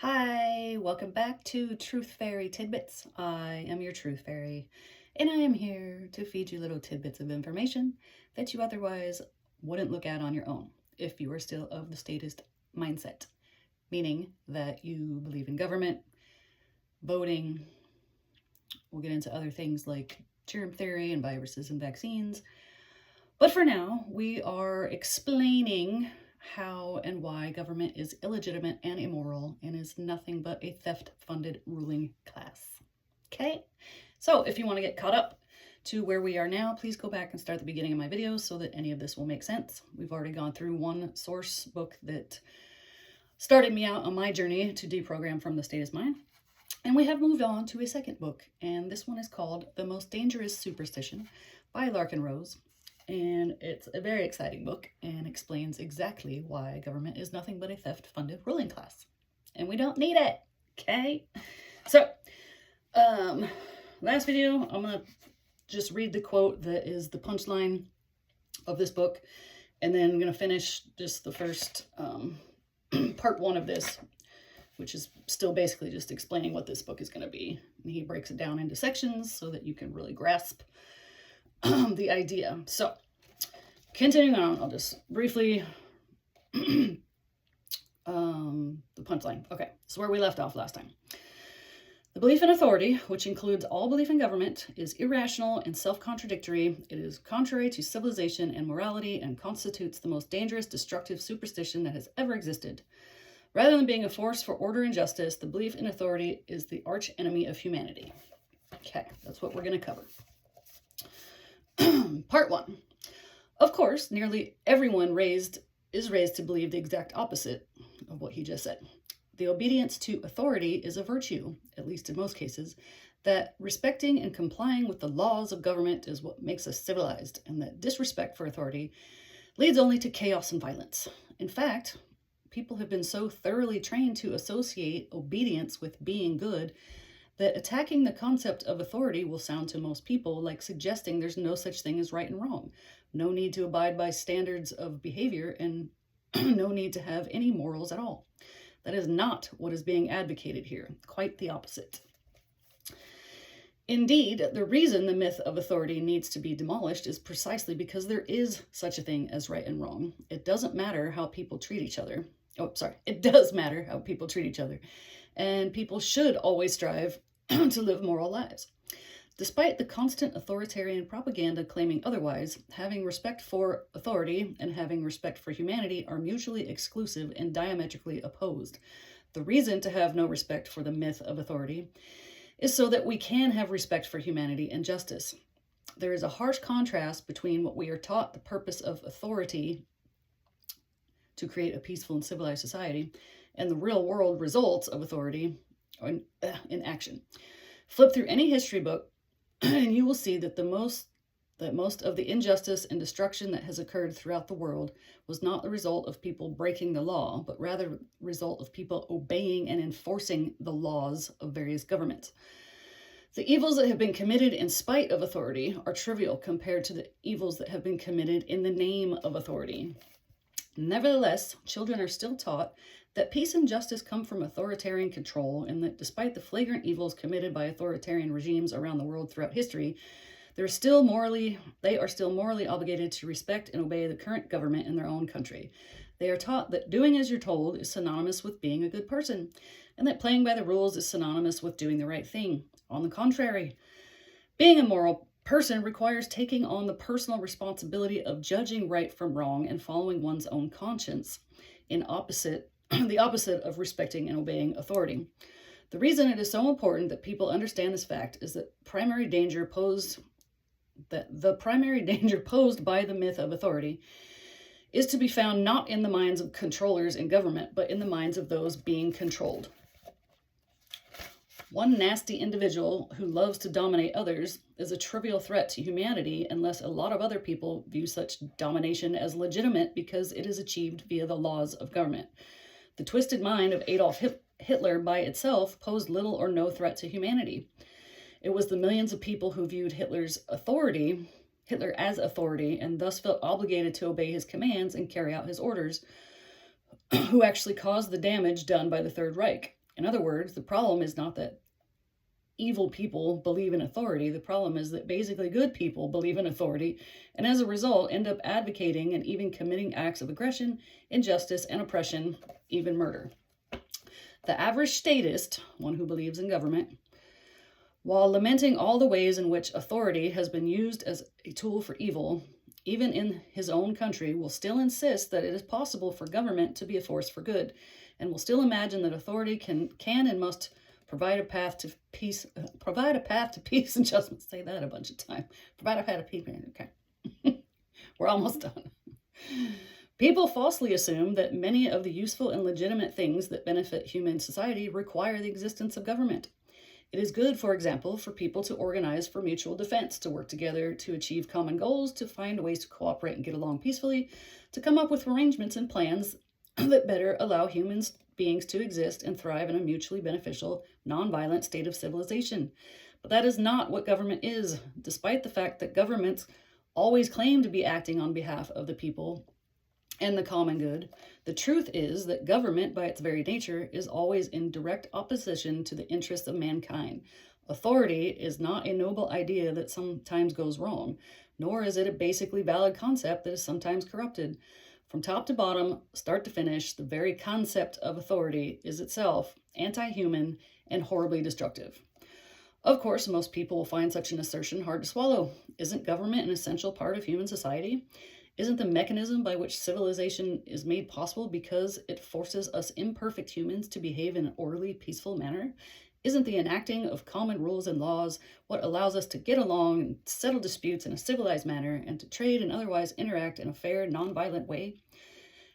Hi, welcome back to Truth Fairy Tidbits. I am your Truth Fairy, and I am here to feed you little tidbits of information that you otherwise wouldn't look at on your own if you are still of the statist mindset, meaning that you believe in government, voting. We'll get into other things like germ theory and viruses and vaccines. But for now, we are explaining how and why government is illegitimate and immoral and is nothing but a theft-funded ruling class. Okay? So if you want to get caught up to where we are now, please go back and start the beginning of my videos so that any of this will make sense. We've already gone through one source book that started me out on my journey to deprogram from the statist mind. And we have moved on to a second book, and this one is called The Most Dangerous Superstition by Larkin Rose. And it's a very exciting book and explains exactly why government is nothing but a theft-funded ruling class. And we don't need it, okay? So, last video, I'm going to just read the quote that is the punchline of this book. And then I'm going to finish just the first part one of this, which is still basically just explaining what this book is going to be. And he breaks it down into sections so that you can really grasp the idea. So, continuing on, I'll just briefly, the punchline. Okay, so where we left off last time. The belief in authority, which includes all belief in government, is irrational and self-contradictory. It is contrary to civilization and morality and constitutes the most dangerous, destructive superstition that has ever existed. Rather than being a force for order and justice, the belief in authority is the arch enemy of humanity. Okay, that's what we're going to cover. Part one. Of course, nearly everyone is raised to believe the exact opposite of what he just said. The obedience to authority is a virtue, at least in most cases, that respecting and complying with the laws of government is what makes us civilized, and that disrespect for authority leads only to chaos and violence. In fact, people have been so thoroughly trained to associate obedience with being good that attacking the concept of authority will sound to most people like suggesting there's no such thing as right and wrong, no need to abide by standards of behavior, and no need to have any morals at all. That is not what is being advocated here, quite the opposite. Indeed, the reason the myth of authority needs to be demolished is precisely because there is such a thing as right and wrong. It doesn't matter how people treat each other. It does matter how people treat each other. And people should always strive to live moral lives. Despite the constant authoritarian propaganda claiming otherwise, having respect for authority and having respect for humanity are mutually exclusive and diametrically opposed. The reason to have no respect for the myth of authority is so that we can have respect for humanity and justice. There is a harsh contrast between what we are taught the purpose of authority to create a peaceful and civilized society and the real world results of authority in action. Flip through any history book and you will see that most of the injustice and destruction that has occurred throughout the world was not the result of people breaking the law, but rather the result of people obeying and enforcing the laws of various governments. The evils that have been committed in spite of authority are trivial compared to the evils that have been committed in the name of authority. Nevertheless, children are still taught that peace and justice come from authoritarian control, and that despite the flagrant evils committed by authoritarian regimes around the world throughout history, they are still morally obligated to respect and obey the current government in their own country. They are taught that doing as you're told is synonymous with being a good person, and that playing by the rules is synonymous with doing the right thing. On the contrary, being a moral person requires taking on the personal responsibility of judging right from wrong and following one's own conscience, the opposite of respecting and obeying authority. The reason it is so important that people understand this fact is that the primary danger posed by the myth of authority is to be found not in the minds of controllers in government, but in the minds of those being controlled. One nasty individual who loves to dominate others is a trivial threat to humanity unless a lot of other people view such domination as legitimate because it is achieved via the laws of government. The twisted mind of Adolf Hitler by itself posed little or no threat to humanity. It was the millions of people who viewed Hitler as authority, and thus felt obligated to obey his commands and carry out his orders, who actually caused the damage done by the Third Reich. In other words, the problem is not that evil people believe in authority. The problem is that basically good people believe in authority, and as a result end up advocating and even committing acts of aggression, injustice, and oppression, even murder. The average statist, one who believes in government, while lamenting all the ways in which authority has been used as a tool for evil, even in his own country, will still insist that it is possible for government to be a force for good, and will still imagine that authority can and must provide a path to peace. Provide a path to peace and justice. Say that a bunch of times. Provide a path to peace. Okay, we're almost done. People falsely assume that many of the useful and legitimate things that benefit human society require the existence of government. It is good, for example, for people to organize for mutual defense, to work together to achieve common goals, to find ways to cooperate and get along peacefully, to come up with arrangements and plans that better allow human beings to exist and thrive in a mutually beneficial, nonviolent state of civilization. But that is not what government is, despite the fact that governments always claim to be acting on behalf of the people and the common good. The truth is that government, by its very nature, is always in direct opposition to the interests of mankind. Authority is not a noble idea that sometimes goes wrong, nor is it a basically valid concept that is sometimes corrupted. From top to bottom, start to finish, the very concept of authority is itself anti-human and horribly destructive. Of course, most people will find such an assertion hard to swallow. Isn't government an essential part of human society? Isn't the mechanism by which civilization is made possible because it forces us imperfect humans to behave in an orderly, peaceful manner? Isn't the enacting of common rules and laws what allows us to get along and settle disputes in a civilized manner and to trade and otherwise interact in a fair, nonviolent way?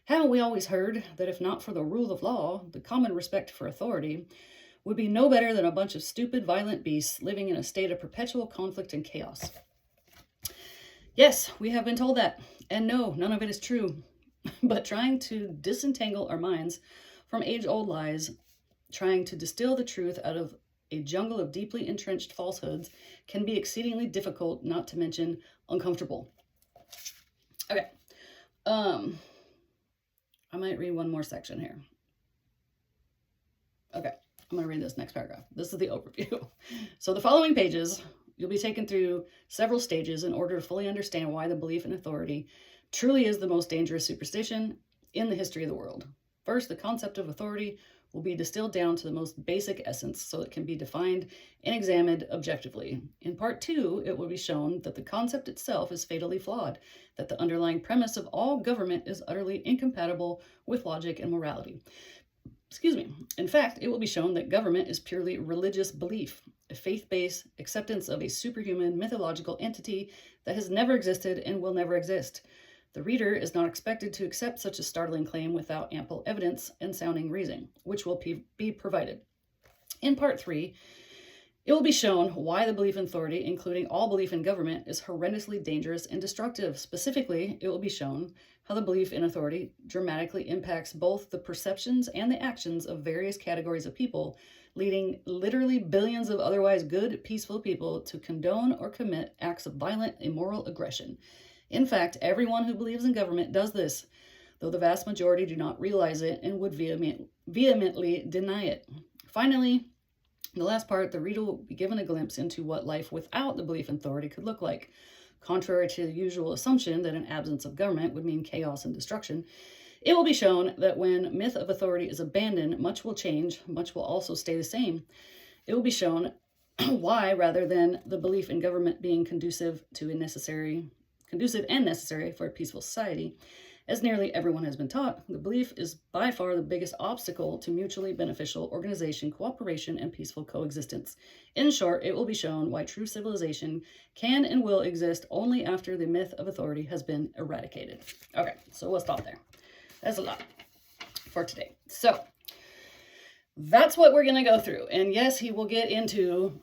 Haven't we always heard that if not for the rule of law, the common respect for authority would be no better than a bunch of stupid, violent beasts living in a state of perpetual conflict and chaos? Yes, we have been told that. And no, none of it is true. But trying to disentangle our minds from age-old lies, trying to distill the truth out of a jungle of deeply entrenched falsehoods can be exceedingly difficult, not to mention uncomfortable. Okay. I might read one more section here. Okay, I'm going to read this next paragraph. This is the overview. So the following pages, you'll be taken through several stages in order to fully understand why the belief in authority truly is the most dangerous superstition in the history of the world. First, the concept of authority will be distilled down to the most basic essence so it can be defined and examined objectively. In part 2, it will be shown that the concept itself is fatally flawed, that the underlying premise of all government is utterly incompatible with logic and morality. In fact, it will be shown that government is purely religious belief, a faith-based acceptance of a superhuman mythological entity that has never existed and will never exist. The reader is not expected to accept such a startling claim without ample evidence and sounding reasoning, which will be provided. In part 3, it will be shown why the belief in authority, including all belief in government, is horrendously dangerous and destructive. Specifically, it will be shown how the belief in authority dramatically impacts both the perceptions and the actions of various categories of people, leading literally billions of otherwise good, peaceful people to condone or commit acts of violent, immoral aggression. In fact, everyone who believes in government does this, though the vast majority do not realize it and would vehemently deny it. Finally, the last part, the reader will be given a glimpse into what life without the belief in authority could look like. Contrary to the usual assumption that an absence of government would mean chaos and destruction, it will be shown that when myth of authority is abandoned, much will change, much will also stay the same. It will be shown why, rather than the belief in government being conducive and necessary for a peaceful society, as nearly everyone has been taught, the belief is by far the biggest obstacle to mutually beneficial organization, cooperation, and peaceful coexistence. In short, it will be shown why true civilization can and will exist only after the myth of authority has been eradicated. Okay, so we'll stop there. That's a lot for today. So that's what we're going to go through. And yes, he will get into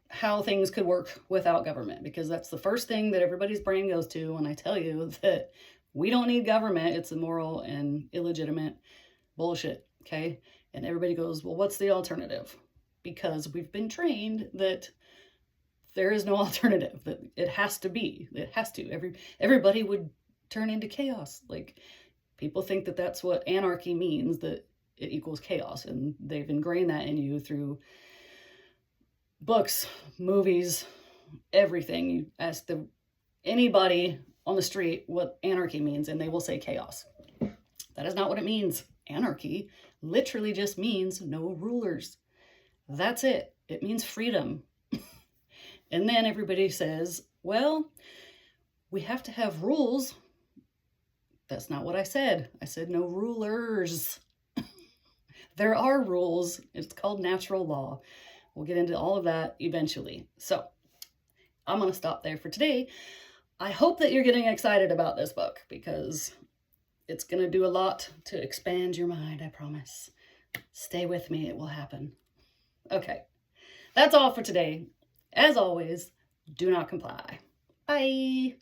how things could work without government, because that's the first thing that everybody's brain goes to when I tell you that we don't need government. It's immoral and illegitimate bullshit, okay? And everybody goes, well, what's the alternative? Because we've been trained that there is no alternative, that it has to be. It has to. Everybody would turn into chaos. Like, people think that that's what anarchy means, that it equals chaos. And they've ingrained that in you through books, movies, everything. You ask anybody on the street what anarchy means, and they will say chaos. That is not what it means. Anarchy literally just means no rulers. That's it. It means freedom. And then everybody says, well, we have to have rules. That's not what I said. I said no rulers. There are rules. It's called natural law. We'll get into all of that eventually. So I'm going to stop there for today. I hope that you're getting excited about this book because it's going to do a lot to expand your mind, I promise. Stay with me. It will happen. Okay. That's all for today. As always, do not comply. Bye.